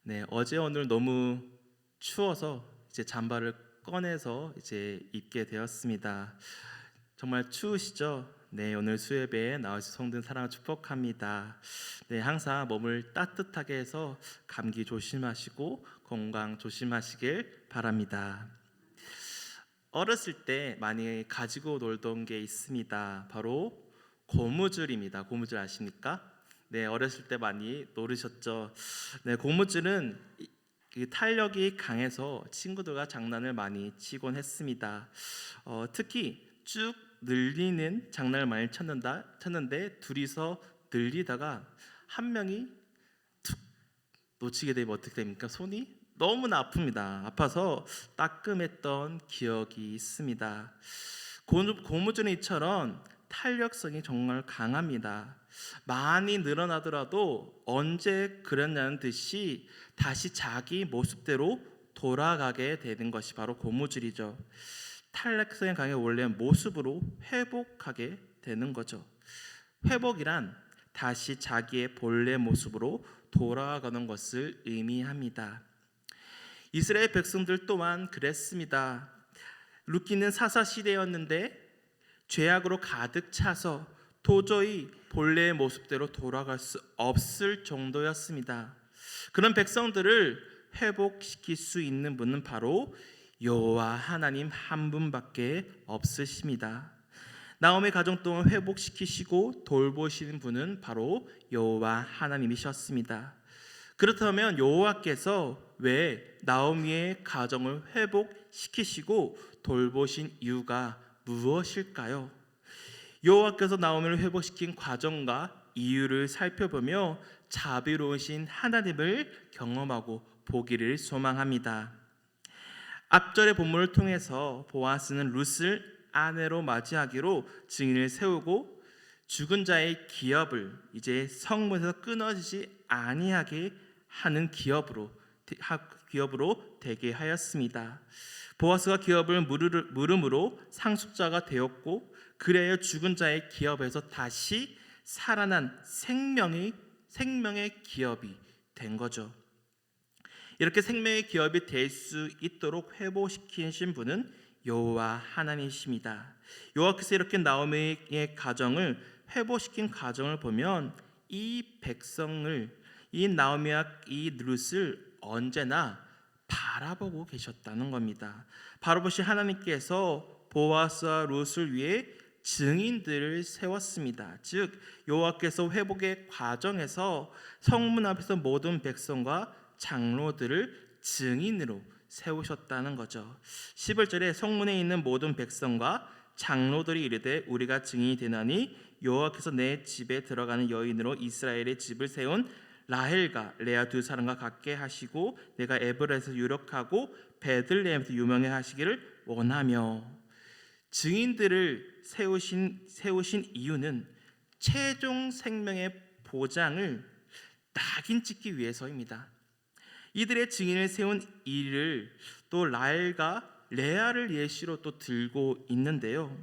네, 어제 오늘 너무 추워서 이제 잠바를 꺼내서 이제 입게 되었습니다. 정말 추우시죠? 네, 오늘 수요예배에 나와주신 성도들 사랑을 축복합니다. 네, 항상 몸을 따뜻하게 해서 감기 조심하시고 건강 조심하시길 바랍니다. 어렸을 때 많이 가지고 놀던 게 있습니다. 바로 고무줄입니다. 고무줄 아십니까? 네, 어렸을 때 많이 노르셨죠. 네, 고무줄은 그 탄력이 강해서 친구들과 장난을 많이 치곤 했습니다. 특히 쭉 늘리는 장난을 많이 쳤는데 둘이서 늘리다가 한 명이 툭 놓치게 되면 어떻게 됩니까? 손이 너무나 아픕니다. 아파서 따끔했던 기억이 있습니다. 고무줄은 이처럼 탄력성이 정말 강합니다. 많이 늘어나더라도 언제 그랬냐는 듯이 다시 자기 모습대로 돌아가게 되는 것이 바로 고무줄이죠. 탄력성이 강해 원래 모습으로 회복하게 되는 거죠. 회복이란 다시 자기의 본래 모습으로 돌아가는 것을 의미합니다. 이스라엘 백성들 또한 그랬습니다. 룻기는 사사 시대였는데 죄악으로 가득 차서 도저히 본래의 모습대로 돌아갈 수 없을 정도였습니다. 그런 백성들을 회복시킬 수 있는 분은 바로 여호와 하나님 한 분밖에 없으십니다. 나오미의 가정 또한 회복시키시고 돌보시는 분은 바로 여호와 하나님이셨습니다. 그렇다면 여호와께서 왜 나오미의 가정을 회복시키시고 돌보신 이유가 무엇일까요? 여호와께서 나오미를 회복시킨 과정과 이유를 살펴보며 자비로우신 하나님을 경험하고 보기를 소망합니다. 앞절의 본문을 통해서 보아스는 룻을 아내로 맞이하기로 증인을 세우고 죽은 자의 기업을 이제 성문에서 끊어지지 아니하게 하는 기업으로 되게 하였습니다. 보아스가 기업을 물음으로 상속자가 되었고 그래야 죽은 자의 기업에서 다시 살아난 생명의 기업이 된 거죠. 이렇게 생명의 기업이 될 수 있도록 회복시키신 분은 여호와 하나님이십니다. 여호와께서 이렇게 나오미의 가정을 회복시킨 과정을 보면 이 백성을 이 나오미와 이 룻을 언제나 바라보고 계셨다는 겁니다. 바라보신 하나님께서 보아스와 룻을 위해 증인들을 세웠습니다. 즉 여호와께서 회복의 과정에서 성문 앞에서 모든 백성과 장로들을 증인으로 세우셨다는 거죠. 11절에 성문에 있는 모든 백성과 장로들이 이르되 우리가 증인이 되나니 여호와께서 내 집에 들어가는 여인으로 이스라엘의 집을 세운 라헬과 레아 두 사람과 같게 하시고 내가 에브라에서 유력하고 베들레헴에서 유명해 하시기를 원하며. 증인들을 세우신 이유는 최종 생명의 보장을 낙인 찍기 위해서입니다. 이들의 증인을 세운 이를 또 라헬과 레아를 예시로 또 들고 있는데요.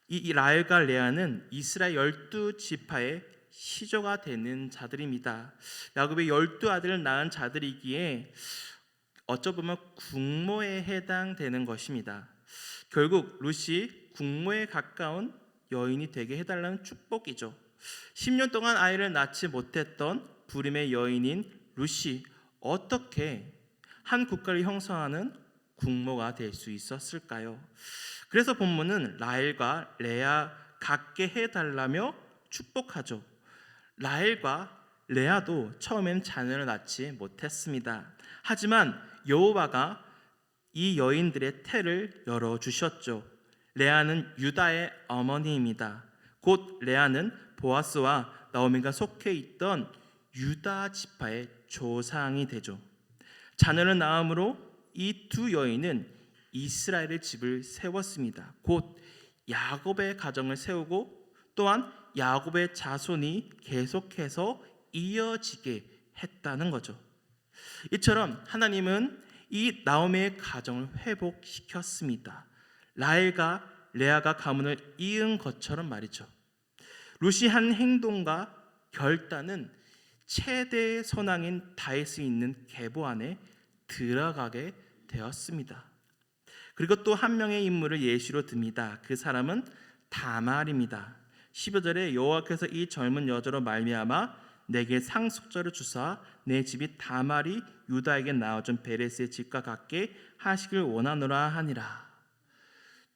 이 라헬과 레아는 이스라엘 12지파의 시조가 되는 자들입니다. 야곱의 12아들을 낳은 자들이기에 어쩌보면 국모에 해당되는 것입니다. 결국 룻이 국모에 가까운 여인이 되게 해달라는 축복이죠. 10년 동안 아이를 낳지 못했던 부림의 여인인 룻이 어떻게 한 국가를 형성하는 국모가 될 수 있었을까요? 그래서 본문은 라헬과 레아 갖게 해달라며 축복하죠. 라헬과 레아도 처음엔 자녀를 낳지 못했습니다. 하지만 여호와가 이 여인들의 태를 열어주셨죠. 레아는 유다의 어머니입니다. 곧 레아는 보아스와 나오미가 속해 있던 유다 지파의 조상이 되죠. 자녀를 낳음으로 이 두 여인은 이스라엘의 집을 세웠습니다. 곧 야곱의 가정을 세우고 또한 야곱의 자손이 계속해서 이어지게 했다는 거죠. 이처럼 하나님은 이 나오미의 가정을 회복시켰습니다. 라헬과 레아가 가문을 이은 것처럼 말이죠. 룻이 한 행동과 결단은 최대의 선왕인 다윗이 있는 계보 안에 들어가게 되었습니다. 그리고 또 한 명의 인물을 예시로 듭니다. 그 사람은 다말입니다. 15절에 여호와께서 이 젊은 여자로 말미암아 내게 상속자를 주사 내 집이 다말이 유다에게 낳아준 베레스의 집과 같게 하시길 원하노라 하니라.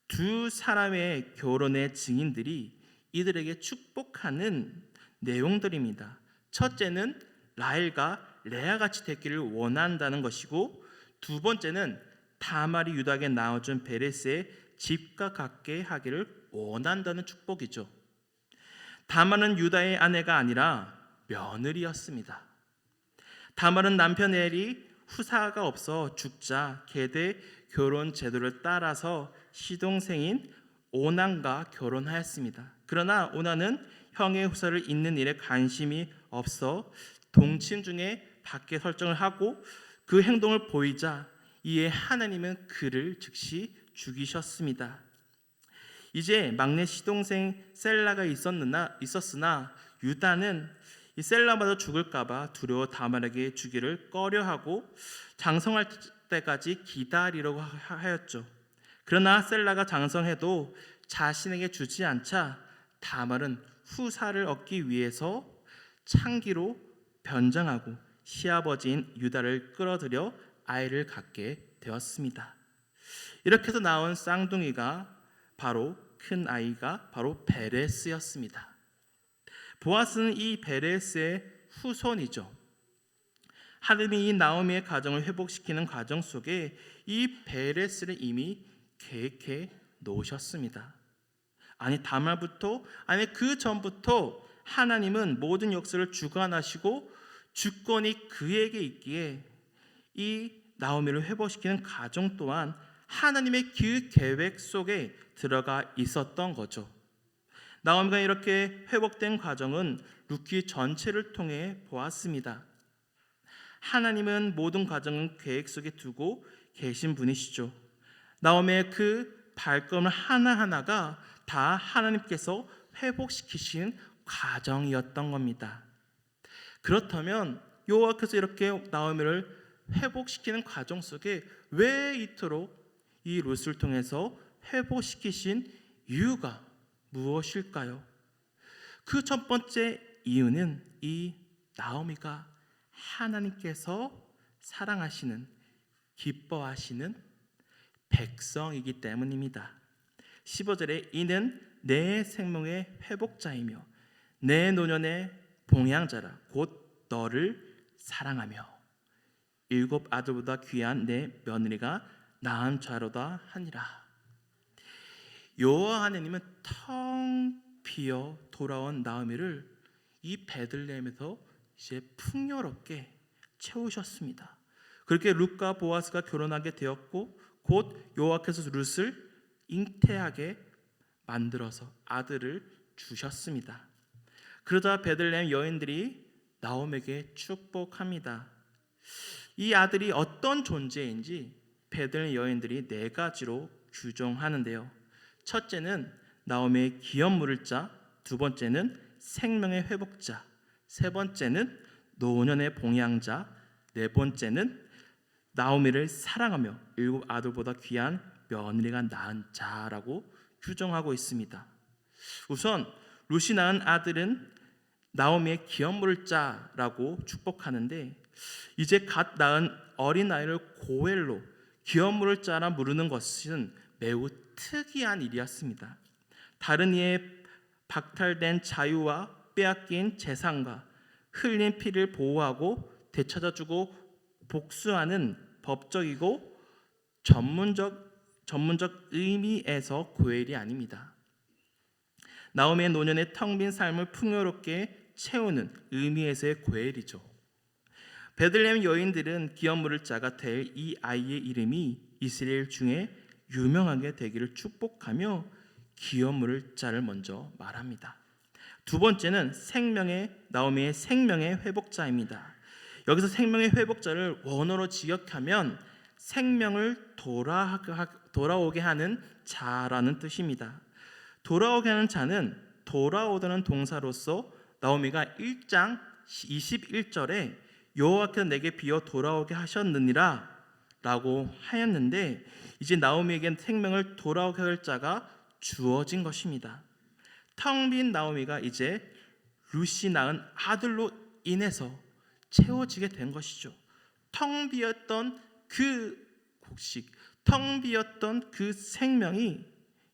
두 사람의 결혼의 증인들이 이들에게 축복하는 내용들입니다. 첫째는 라헬과 레아같이 되기를 원한다는 것이고, 두 번째는 다말이 유다에게 낳아준 베레스의 집과 같게 하기를 원한다는 축복이죠. 다말은 유다의 아내가 아니라 며느리였습니다. 다말은 남편 엘이 후사가 없어 죽자 계대 결혼 제도를 따라서 시동생인 오난과 결혼하였습니다. 그러나 오난은 형의 후사를 잇는 일에 관심이 없어 동침 중에 밖에 설정을 하고 그 행동을 보이자 이에 하나님은 그를 즉시 죽이셨습니다. 이제 막내 시동생 셀라가 있었으나 유다는 이 셀라마저 죽을까봐 두려워 다말에게 주기를 꺼려하고 장성할 때까지 기다리려고 하였죠. 그러나 셀라가 장성해도 자신에게 주지 않자 다말은 후사를 얻기 위해서 창기로 변장하고 시아버지인 유다를 끌어들여 아이를 갖게 되었습니다. 이렇게 해서 나온 쌍둥이가 바로 큰 아이가 바로 베레스였습니다. 보아스는 이 베레스의 후손이죠. 하나님이 이 나오미의 가정을 회복시키는 과정 속에 이 베레스를 이미 계획해 놓으셨습니다. 다말부터 그 전부터 하나님은 모든 역사를 주관하시고 주권이 그에게 있기에 이 나오미를 회복시키는 과정 또한 하나님의 그 계획 속에 들어가 있었던 거죠. 나오미가 이렇게 회복된 과정은 룻기 전체를 통해 보았습니다. 하나님은 모든 과정은 계획 속에 두고 계신 분이시죠. 나오미의 그 발걸음 하나하나가 다 하나님께서 회복시키신 과정이었던 겁니다. 그렇다면 여호와께서 이렇게 나오미를 회복시키는 과정 속에 왜 이토록 이 룻을 통해서 회복시키신 이유가 무엇일까요? 그 첫 번째 이유는 이 나오미가 하나님께서 사랑하시는, 기뻐하시는 백성이기 때문입니다. 15절에 이는 내 생명의 회복자이며 내 노년의 봉양자라 곧 너를 사랑하며 일곱 아들보다 귀한 내 며느리가 낳은 자로다 하니라. 여호와 하나님은 텅 비어 돌아온 나오미를 이 베들레헴에서 이제 풍요롭게 채우셨습니다. 그렇게 룻과 보아스가 결혼하게 되었고 곧 여호와께서 룻을 잉태하게 만들어서 아들을 주셨습니다. 그러자 베들레헴 여인들이 나오미에게 축복합니다. 이 아들이 어떤 존재인지 베들레헴 여인들이 네 가지로 규정하는데요. 첫째는 나오미의 기업 물을 자, 두 번째는 생명의 회복자, 세 번째는 노년의 봉양자, 네 번째는 나오미를 사랑하며 일곱 아들보다 귀한 며느리가 낳은 자라고 규정하고 있습니다. 우선 룻이 낳은 아들은 나오미의 기업 물을 자라고 축복하는데, 이제 갓 낳은 어린아이를 고엘로 기업 물을 자라 부르는 것은 매우 특이한 일이었습니다. 다른 이의 박탈된 자유와 빼앗긴 재산과 흘린 피를 보호하고 되찾아주고 복수하는 법적이고 전문적 의미에서 고엘이 아닙니다. 나오미의 노년의 텅 빈 삶을 풍요롭게 채우는 의미에서의 고엘이죠. 베들레헴 여인들은 기업 물을 자가 될 이 아이의 이름이 이스라엘 중에 유명하게 되기를 축복하며 기업 물을 자를 먼저 말합니다. 두 번째는 나오미의 생명의 회복자입니다. 여기서 생명의 회복자를 원어로 직역하면 생명을 돌아오게 하는 자라는 뜻입니다. 돌아오게 하는 자는 돌아오다는 동사로서 나오미가 1장 21절에 여호와께서 내게 비어 돌아오게 하셨느니라 라고 하였는데, 이제 나오미에겐 생명을 돌아오게 할 자가 주어진 것입니다. 텅 빈 나오미가 이제 룻이 낳은 아들로 인해서 채워지게 된 것이죠. 텅 비었던 그 곡식, 텅 비었던 그 생명이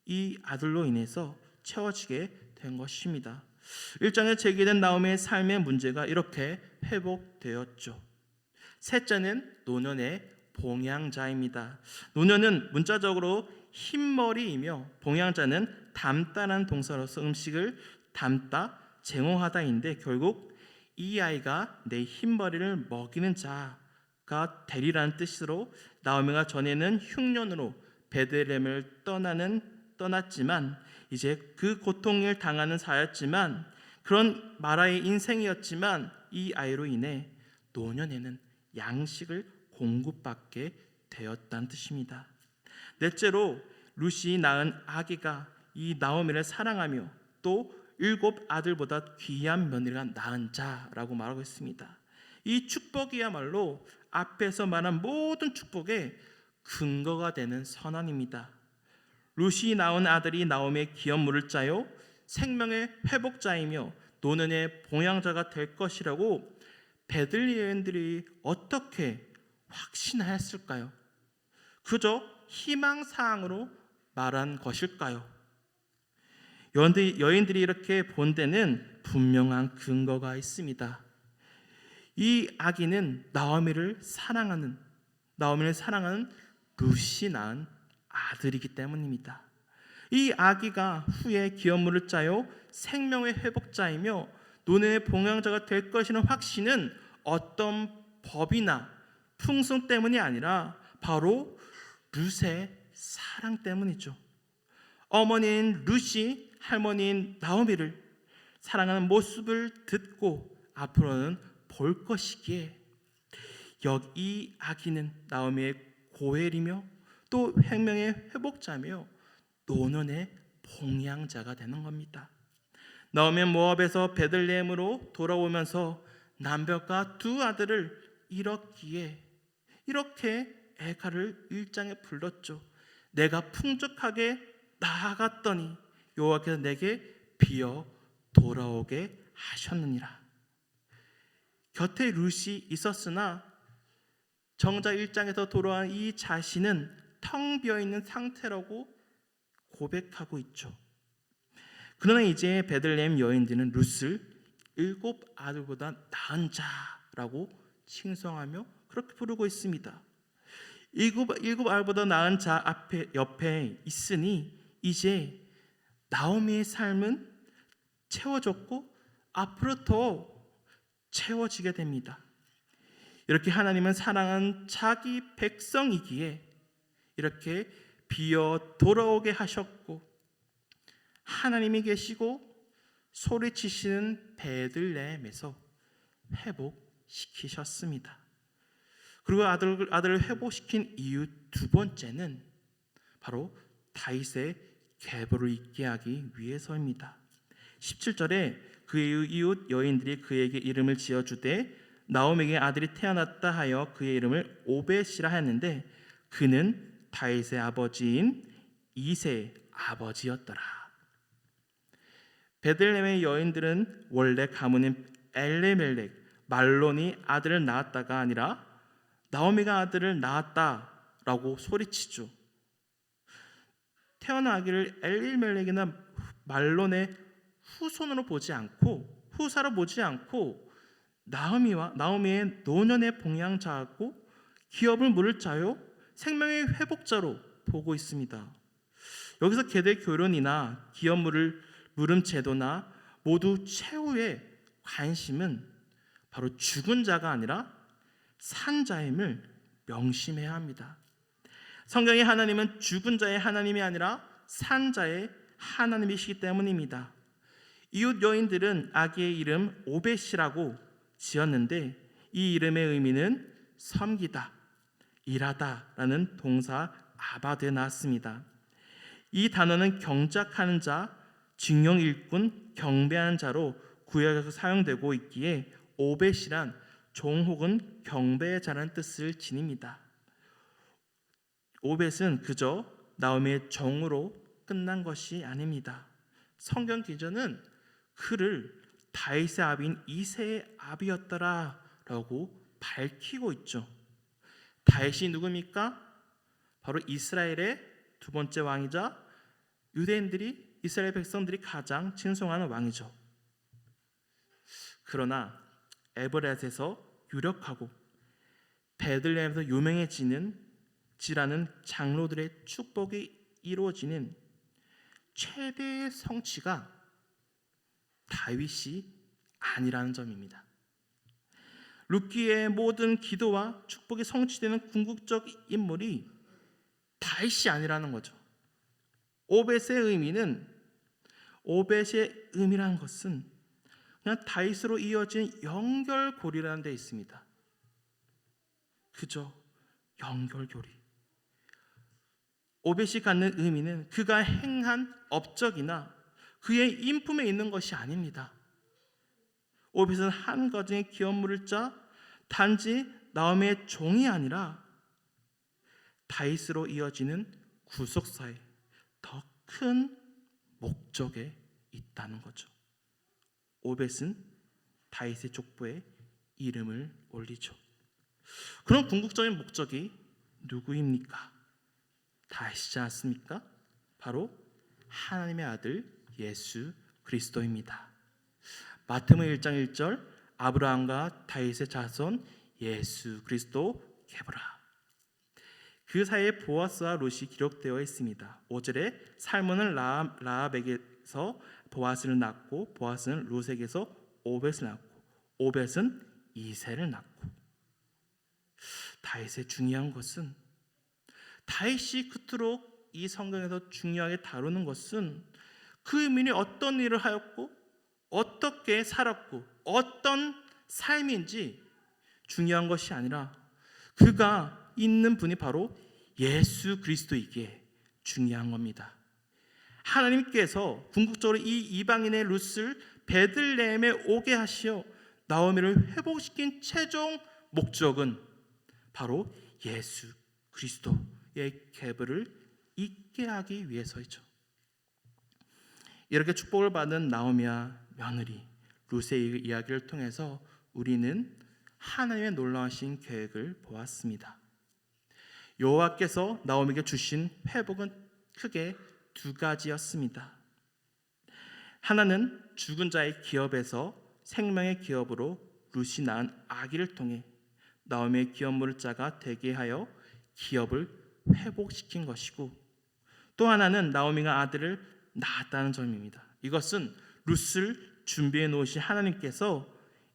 이 아들로 인해서 채워지게 된 것입니다. 1장에 제기된 나오미의 삶의 문제가 이렇게 회복되었죠. 셋째는 노년의 봉양자입니다. 노년은 문자적으로 흰머리이며 봉양자는 담다라는 동사로서 음식을 담다, 쟁호하다인데, 결국 이 아이가 내 흰머리를 먹이는 자가 되리라는 뜻으로 나오미가 전에는 흉년으로 베들레헴을 떠났지만 이제 그 고통을 당하는 사였지만, 그런 마라의 인생이었지만 이 아이로 인해 노년에는 양식을 공급받게 되었다는 뜻입니다. 넷째로 룻이 낳은 아기가 이 나오미를 사랑하며 또 7 아들보다 귀한 며느리가 낳은 자라고 말하고 있습니다. 이 축복이야말로 앞에서 말한 모든 축복의 근거가 되는 선언입니다. 룻이 낳은 아들이 나오미의 기업물을 짜요 생명의 회복자이며 노년의 봉양자가 될 것이라고 베들레헴들이 어떻게 확신하였을까요? 그저 희망사항으로 말한 것일까요? 여인들이 이렇게 본 데는 분명한 근거가 있습니다. 이 아기는 나오미를 사랑하는 룻이 낳은 아들이기 때문입니다. 이 아기가 후에 기업물을 짜요 생명의 회복자이며 노년의 봉양자가 될 것이라는 확신은 어떤 법이나 풍습 때문이 아니라 바로 룻의 사랑 때문이죠. 어머니인 룻이 할머니인 나오미를 사랑하는 모습을 듣고 앞으로는 볼 것이기에 이 아기는 나오미의 고엘이며 또 생명의 회복자며 노년의 봉양자가 되는 겁니다. 나오미는 모압에서 베들레헴으로 돌아오면서 남편과 2 아들을 잃었기에 이렇게 애가를 1장에 불렀죠. 내가 풍족하게 나아갔더니 여호와께서 내게 비어 돌아오게 하셨느니라. 곁에 룻이 있었으나 정작 1장에서 돌아온 이 자신은 텅 비어있는 상태라고 고백하고 있죠. 그러나 이제 베들레헴 여인들은 룻을 7 아들보다 나은 자라고 칭송하며 그렇게 부르고 있습니다. 7 아들보다 나은 자 옆에 있으니 이제 나오미의 삶은 채워졌고 앞으로 더 채워지게 됩니다. 이렇게 하나님은 사랑한 자기 백성이기에 이렇게 비어 돌아오게 하셨고, 하나님이 계시고 소리치시는 베들레헴에서 회복시키셨습니다. 그리고 아들을 회복시킨 이유 2번째는 바로 다윗의 계보를 잇게 하기 위해서입니다. 17절에 그의 이웃 여인들이 그에게 이름을 지어주되 나오미에게 아들이 태어났다 하여 그의 이름을 오벳이라 하였는데 그는 다윗의 아버지인 이새의 아버지였더라. 베들레헴의 여인들은 원래 가문인 엘레멜렉 말론이 아들을 낳았다가 아니라 나오미가 아들을 낳았다라고 소리치죠. 태어난 아기를 엘리멜렉이나 말론의 후손으로 보지 않고 후사로 보지 않고 나오미의 노년의 봉양자하고 기업을 물을 자요 생명의 회복자로 보고 있습니다. 여기서 계대 교련이나 기업 물음 제도나 모두 최후의 관심은 바로 죽은 자가 아니라 산 자임을 명심해야 합니다. 성경의 하나님은 죽은 자의 하나님이 아니라 산 자의 하나님이시기 때문입니다. 이웃 여인들은 아기의 이름 오벳이라고 지었는데 이 이름의 의미는 섬기다, 일하다라는 동사 아바드에 나왔습니다. 이 단어는 경작하는 자, 징용 일꾼, 경배하는 자로 구약에서 사용되고 있기에 오벳이란 종 혹은 경배에 잘하는 뜻을 지닙니다. 오벳은 그저 나오미의 종으로 끝난 것이 아닙니다. 성경 기전은 그를 다윗의 아비인 이새의 아비였더라라고 밝히고 있죠. 다윗이 누굽니까? 바로 이스라엘의 두 번째 왕이자 유대인들이 이스라엘 백성들이 가장 칭송하는 왕이죠. 그러나 에브라스에서 유력하고 베들레헴에서 유명해지는 지라는 장로들의 축복이 이루어지는 최대의 성취가 다윗이 아니라는 점입니다. 룻기의 모든 기도와 축복이 성취되는 궁극적 인물이 다윗이 아니라는 거죠. 오벳의 의미라는 것은 그냥 다윗으로 이어진 연결고리라는 데 있습니다. 그저 연결고리. 오벳이 갖는 의미는 그가 행한 업적이나 그의 인품에 있는 것이 아닙니다. 오벳은 한 가정의 기업물을 짜 단지 나오미의 종이 아니라 다윗으로 이어지는 구속사의 더 큰 목적에 있다는 거죠. 오벳은 다윗의 족보에 이름을 올리죠. 그런 궁극적인 목적이 누구입니까? 다윗이지 않습니까? 바로 하나님의 아들 예수 그리스도입니다. 마태복음 1장 1절 아브라함과 다윗의 자손 예수 그리스도 계보라. 그 사이에 보아스와 룻이 기록되어 있습니다. 5절에 살몬은 라합에게서 보아스를 낳고 보아스는 룻에게서 오벳을 낳고 오벳은 이새를 낳고. 다윗의 중요한 것은 다윗이 그토록 이 성경에서 중요하게 다루는 것은 그 인물이 어떤 일을 하였고 어떻게 살았고 어떤 삶인지 중요한 것이 아니라 그가 있는 분이 바로 예수 그리스도이기에 중요한 겁니다. 하나님께서 궁극적으로 이 이방인의 룻을 베들레헴에 오게 하시어 나오미를 회복시킨 최종 목적은 바로 예수 그리스도의 계보를 있게 하기 위해서이죠. 이렇게 축복을 받은 나오미와 며느리 룻의 이야기를 통해서 우리는 하나님의 놀라우신 계획을 보았습니다. 여호와께서 나오미에게 주신 회복은 크게 두 가지였습니다. 하나는 죽은 자의 기업에서 생명의 기업으로 룻이 낳은 아기를 통해 나오미의 기업물을 자가 되게 하여 기업을 회복시킨 것이고, 또 하나는 나오미가 아들을 낳았다는 점입니다. 이것은 룻을 준비해 놓으신 하나님께서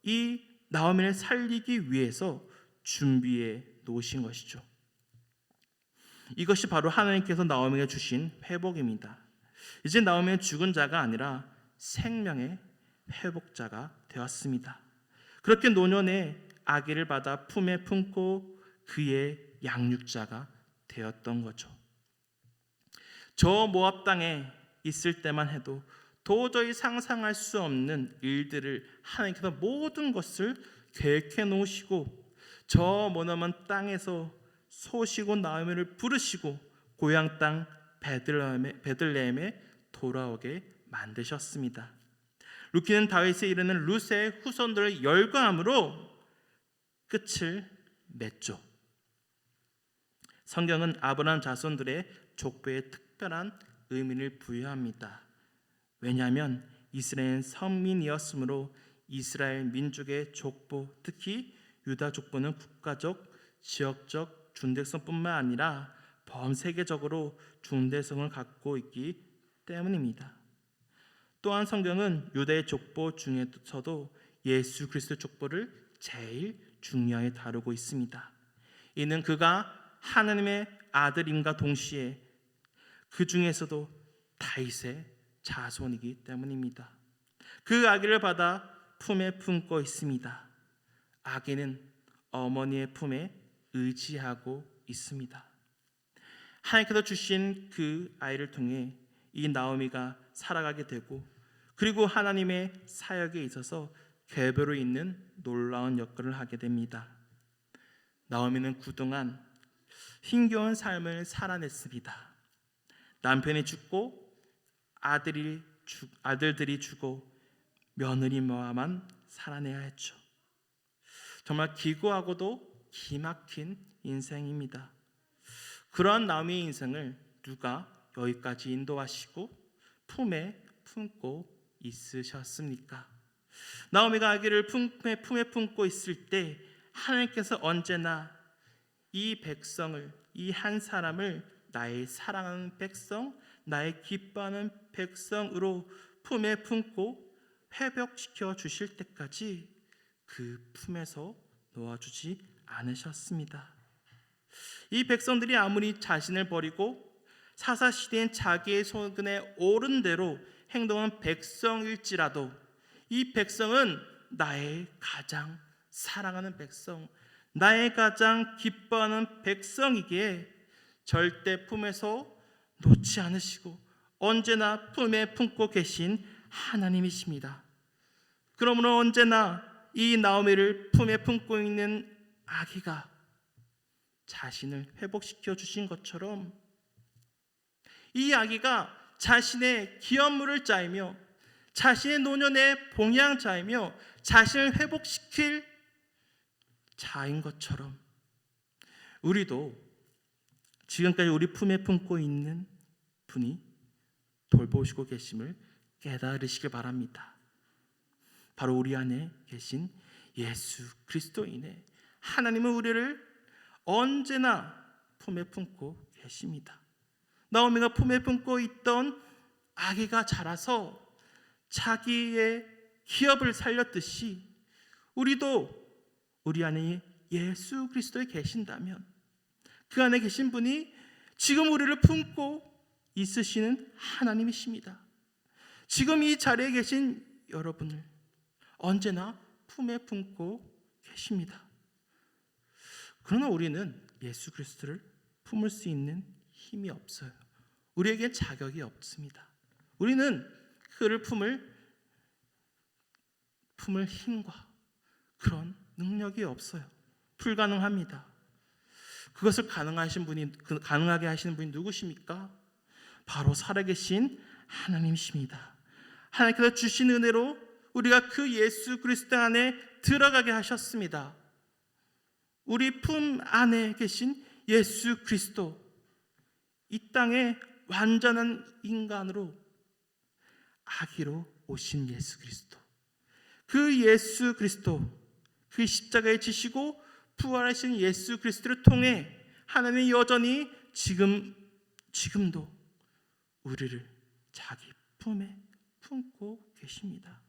이 나오미를 살리기 위해서 준비해 놓으신 것이죠. 이것이 바로 하나님께서 나오미에게 주신 회복입니다. 이제 나오미는 죽은 자가 아니라 생명의 회복자가 되었습니다. 그렇게 노년에 아기를 받아 품에 품고 그의 양육자가 되었던 거죠. 저 모압 땅에 있을 때만 해도 도저히 상상할 수 없는 일들을 하나님께서 모든 것을 계획해 놓으시고 저 머나먼 땅에서 소시고 나오미를 부르시고 고향 땅 베들레헴에 돌아오게 만드셨습니다. 룻기는 다윗에 이르는 룻의 후손들을 열거함으로 끝을 맺죠. 성경은 아브라함 자손들의 족보에 특별한 의미를 부여합니다. 왜냐하면 이스라엘은 선민이었으므로 이스라엘 민족의 족보, 특히 유다 족보는 국가적, 지역적 중대성뿐만 아니라 범세계적으로 중대성을 갖고 있기 때문입니다. 또한 성경은 유다의 족보 중에서도 예수 그리스도의 족보를 제일 중요하게 다루고 있습니다. 이는 그가 하나님의 아들임과 동시에 그 중에서도 다윗의 자손이기 때문입니다. 그 아기를 받아 품에 품고 있습니다. 아기는 어머니의 품에 의지하고 있습니다. 하나님께서 주신 그 아이를 통해 이 나오미가 살아가게 되고, 그리고 하나님의 사역에 있어서 계보로 있는 놀라운 역할을 하게 됩니다. 나오미는 그동안 힘겨운 삶을 살아냈습니다. 남편이 죽고 아들들이 죽고 며느리만 살아내야 했죠. 정말 기구하고도 기막힌 인생입니다. 그러한 나오미의 인생을 누가 여기까지 인도하시고 품에 품고 있으셨습니까? 나오미가 아기를 품에 품고 있을 때 하나님께서 언제나 이 백성을, 이 한 사람을 나의 사랑하는 백성, 나의 기뻐하는 백성으로 품에 품고 회복시켜 주실 때까지 그 품에서 놓아주지 않으셨습니다. 이 백성들이 아무리 자신을 버리고 사사시대인 자기의 소근에 오른 대로 행동한 백성일지라도 이 백성은 나의 가장 사랑하는 백성, 나의 가장 기뻐하는 백성이기에 절대 품에서 놓지 않으시고 언제나 품에 품고 계신 하나님이십니다. 그러므로 언제나 이 나오미를 품에 품고 있는 아기가 자신을 회복시켜 주신 것처럼 이 아기가 자신의 기업물을 짜이며 자신의 노년의 봉양자이며 자신을 회복시킬 자인 것처럼 우리도 지금까지 우리 품에 품고 있는 분이 돌보시고 계심을 깨달으시길 바랍니다. 바로 우리 안에 계신 예수 그리스도이네 하나님은 우리를 언제나 품에 품고 계십니다. 나오미가 품에 품고 있던 아기가 자라서 자기의 기업을 살렸듯이 우리도 우리 안에 예수 그리스도에 계신다면 그 안에 계신 분이 지금 우리를 품고 있으시는 하나님이십니다. 지금 이 자리에 계신 여러분을 언제나 품에 품고 계십니다. 그러나 우리는 예수 그리스도를 품을 수 있는 힘이 없어요. 우리에게 자격이 없습니다. 우리는 그를 품을 힘과 그런 능력이 없어요. 불가능합니다. 그것을 가능하게 하시는 분이 누구십니까? 바로 살아계신 하나님이십니다. 하나님께서 주신 은혜로 우리가 그 예수 그리스도 안에 들어가게 하셨습니다. 우리 품 안에 계신 예수 그리스도, 이 땅에 완전한 인간으로 아기로 오신 예수 그리스도, 그 예수 그리스도, 그 십자가에 지시고 부활하신 예수 그리스도를 통해 하나님이 여전히 지금도 우리를 자기 품에 품고 계십니다.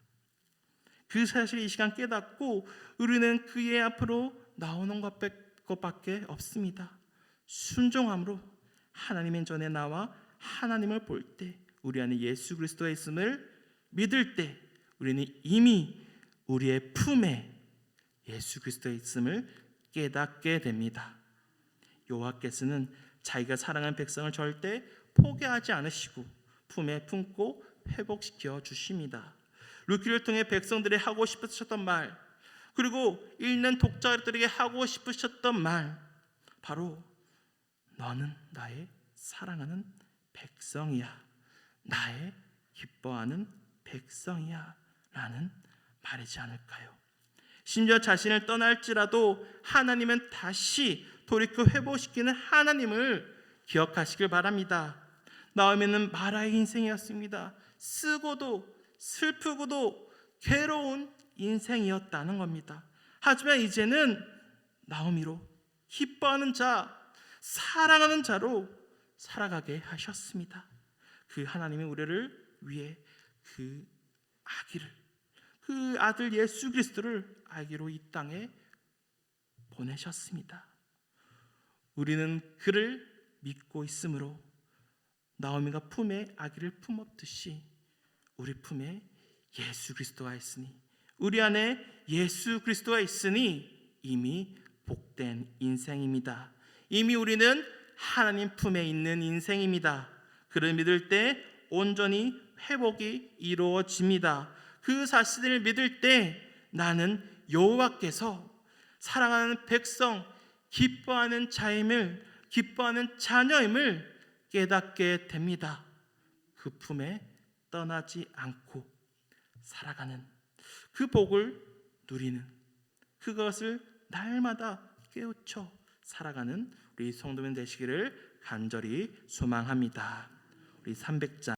그 사실을 이 시간 깨닫고 우리는 그의 앞으로 나오는 것밖에 없습니다. 순종함으로 하나님의 전에 나와 하나님을 볼 때 우리 안에 예수 그리스도가 있음을 믿을 때 우리는 이미 우리의 품에 예수 그리스도가 있음을 깨닫게 됩니다. 여호와께서는 자기가 사랑하는 백성을 절대 포기하지 않으시고 품에 품고 회복시켜 주십니다. 룻기를 통해 백성들이 하고 싶으셨던 말, 그리고 읽는 독자들에게 하고 싶으셨던 말, 바로 너는 나의 사랑하는 백성이야, 나의 기뻐하는 백성이야 라는 말이지 않을까요? 심지어 자신을 떠날지라도 하나님은 다시 돌이켜 회복시키는 하나님을 기억하시길 바랍니다. 나오미는 마라의 인생이었습니다. 쓰고도 슬프고도 괴로운 인생이었다는 겁니다. 하지만 이제는 나오미로 기뻐하는 자, 사랑하는 자로 살아가게 하셨습니다. 그 하나님이 우리를 위해 그 아기를, 그 아들 예수 그리스도를 아기로 이 땅에 보내셨습니다. 우리는 그를 믿고 있으므로 나오미가 품에 아기를 품었듯이 우리 품에 예수 그리스도가 있으니, 우리 안에 예수 그리스도가 있으니 이미 복된 인생입니다. 이미 우리는 하나님 품에 있는 인생입니다. 그를 믿을 때 온전히 회복이 이루어집니다. 그 사실을 믿을 때 나는 여호와께서 사랑하는 백성, 기뻐하는 자임을, 기뻐하는 자녀임을 깨닫게 됩니다. 그 품에 떠나지 않고 살아가는 그 복을 누리는, 그것을 날마다 깨우쳐 살아가는 우리 성도님 되시기를 간절히 소망합니다. 우리 300장